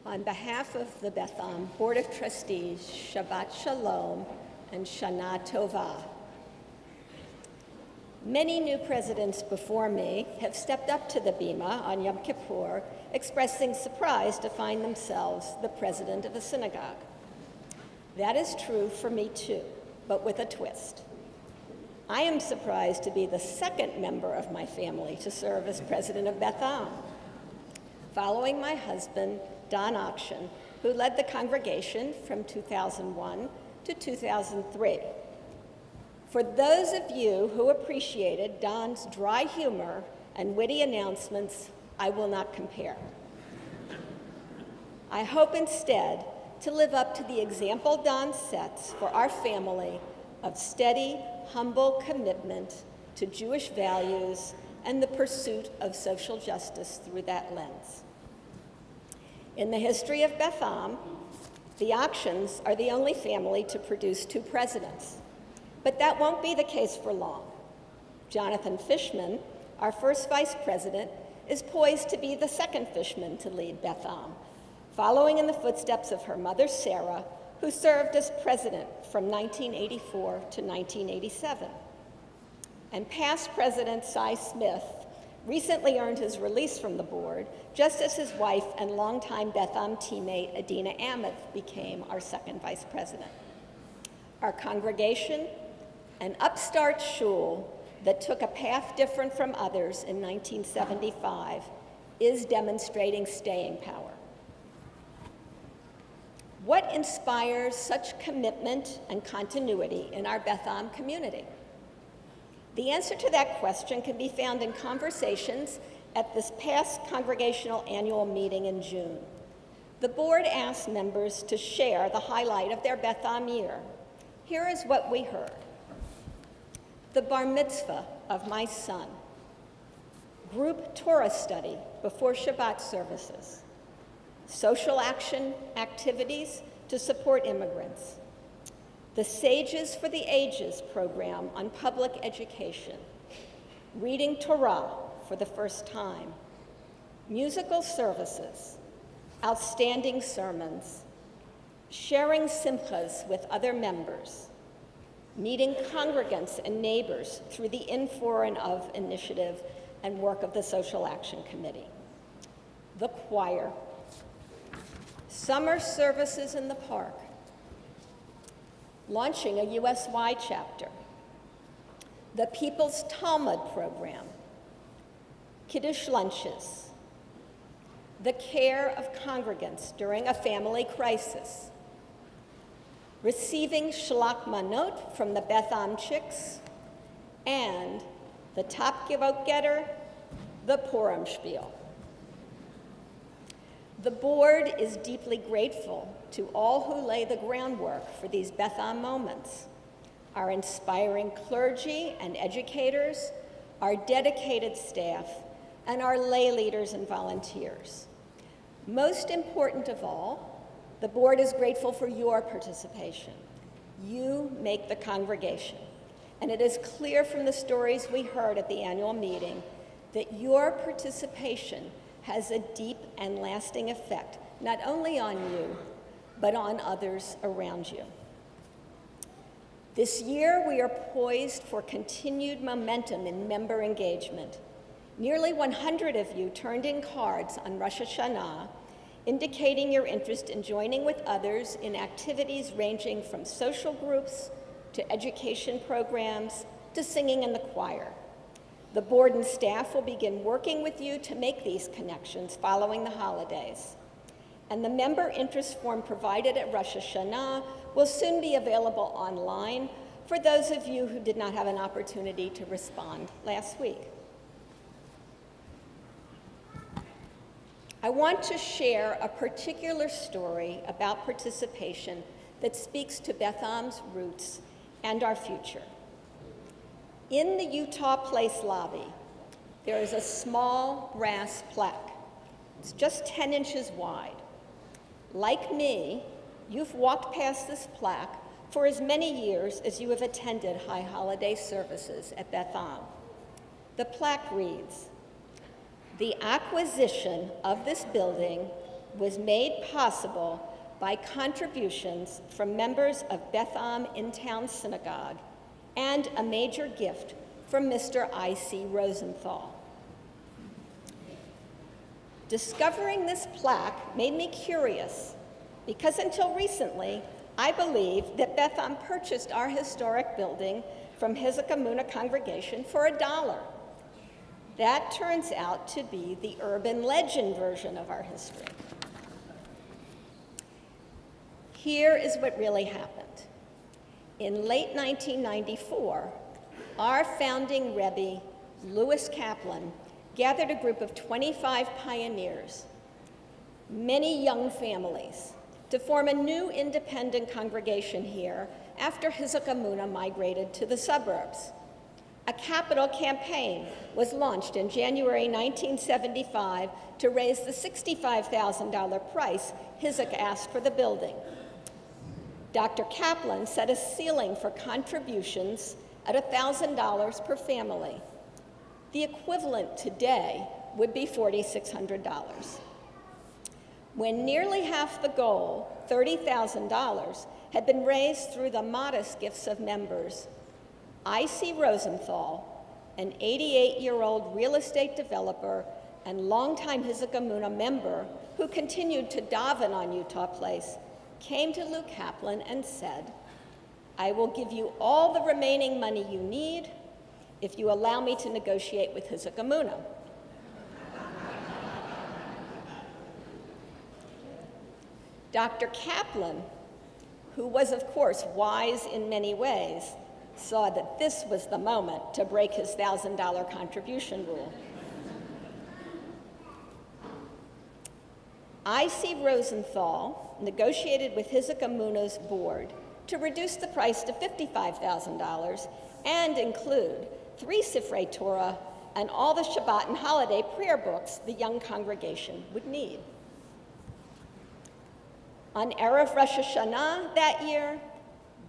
On behalf of the Beth Am Board of Trustees, Shabbat Shalom and Shana Tova. Many new presidents before me have stepped up to the bima on Yom Kippur, expressing surprise to find themselves the president of a synagogue. That is true for me too, but with a twist. I am surprised to be the second member of my family to serve as president of Beth Am, following my husband, Don Akchin, who led the congregation from 2001 to 2003. For those of you who appreciated Don's dry humor and witty announcements, I will not compare. I hope instead to live up to the example Don sets for our family of steady, humble commitment to Jewish values and the pursuit of social justice through that lens. In the history of Beth Am, the Akchins are the only family to produce two presidents. But that won't be the case for long. Jonathan Fishman, our first vice president, is poised to be the second Fishman to lead Beth Am, following in the footsteps of her mother, Sarah, who served as president from 1984 to 1987. And past President Cy Smith recently earned his release from the board, just as his wife and longtime Beth Am teammate Adina Ameth became our second vice president. Our congregation, an upstart shul that took a path different from others in 1975, is demonstrating staying power. What inspires such commitment and continuity in our Beth Am community? The answer to that question can be found in conversations at this past congregational annual meeting in June. The board asked members to share the highlight of their Beth Am year. Here is what we heard. The bar mitzvah of my son, group Torah study before Shabbat services, social action activities to support immigrants, the Sages for the Ages program on public education, reading Torah for the first time, musical services, outstanding sermons, sharing simchas with other members, meeting congregants and neighbors through the In For and Of initiative and work of the Social Action Committee, the choir, summer services in the park, launching a USY chapter, the People's Talmud program, Kiddush lunches, the care of congregants during a family crisis, receiving shlach manot from the Beth Am chicks, and the top vote getter, the Purim spiel. The board is deeply grateful to all who lay the groundwork for these Beth Am moments, our inspiring clergy and educators, our dedicated staff, and our lay leaders and volunteers. Most important of all, the board is grateful for your participation. You make the congregation, and it is clear from the stories we heard at the annual meeting that your participation has a deep and lasting effect, not only on you, but on others around you. This year, we are poised for continued momentum in member engagement. Nearly 100 of you turned in cards on Rosh Hashanah, indicating your interest in joining with others in activities ranging from social groups to education programs to singing in the choir. The board and staff will begin working with you to make these connections following the holidays. And the member interest form provided at Rosh Hashanah will soon be available online for those of you who did not have an opportunity to respond last week. I want to share a particular story about participation that speaks to Beth Am's roots and our future. In the Utah Place lobby, there is a small brass plaque. It's just 10 inches wide. Like me, you've walked past this plaque for as many years as you have attended high holiday services at Beth Am. The plaque reads, "The acquisition of this building was made possible by contributions from members of Beth Am in-town synagogue and a major gift from Mr. I.C. Rosenthal. Discovering this plaque made me curious because until recently, I believed that Beth Am purchased our historic building from Hizkiah congregation for $1. That turns out to be the urban legend version of our history. Here is what really happened. In late 1994, our founding Rebbe, Louis Kaplan, gathered a group of 25 pioneers, many young families, to form a new independent congregation here after Hizkiah migrated to the suburbs. A capital campaign was launched in January 1975 to raise the $65,000 price Hizkiah asked for the building. Dr. Kaplan set a ceiling for contributions at $1,000 per family. The equivalent today would be $4,600. When nearly half the goal, $30,000, had been raised through the modest gifts of members, I.C. Rosenthal, an 88-year-old real estate developer and longtime Hizkiah member who continued to daven on Utah Place, came to Lou Kaplan and said, "I will give you all the remaining money you need if you allow me to negotiate with Hizkiah." Dr. Kaplan, who was of course wise in many ways, saw that this was the moment to break his $1,000 contribution rule. I.C. Rosenthal negotiated with Hizkiah's board to reduce the price to $55,000 and include 3 Sifrei Torah and all the Shabbat and holiday prayer books the young congregation would need. On Erev Rosh Hashanah that year,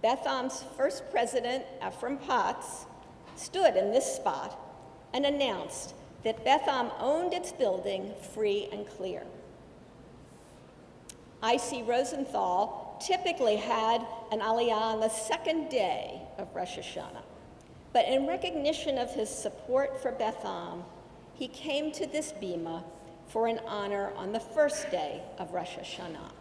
Beth Am's first president, Ephraim Potts, stood in this spot and announced that Beth Am owned its building free and clear. I.C. Rosenthal typically had an aliyah on the second day of Rosh Hashanah, but in recognition of his support for Beth Am, he came to this bima for an honor on the first day of Rosh Hashanah.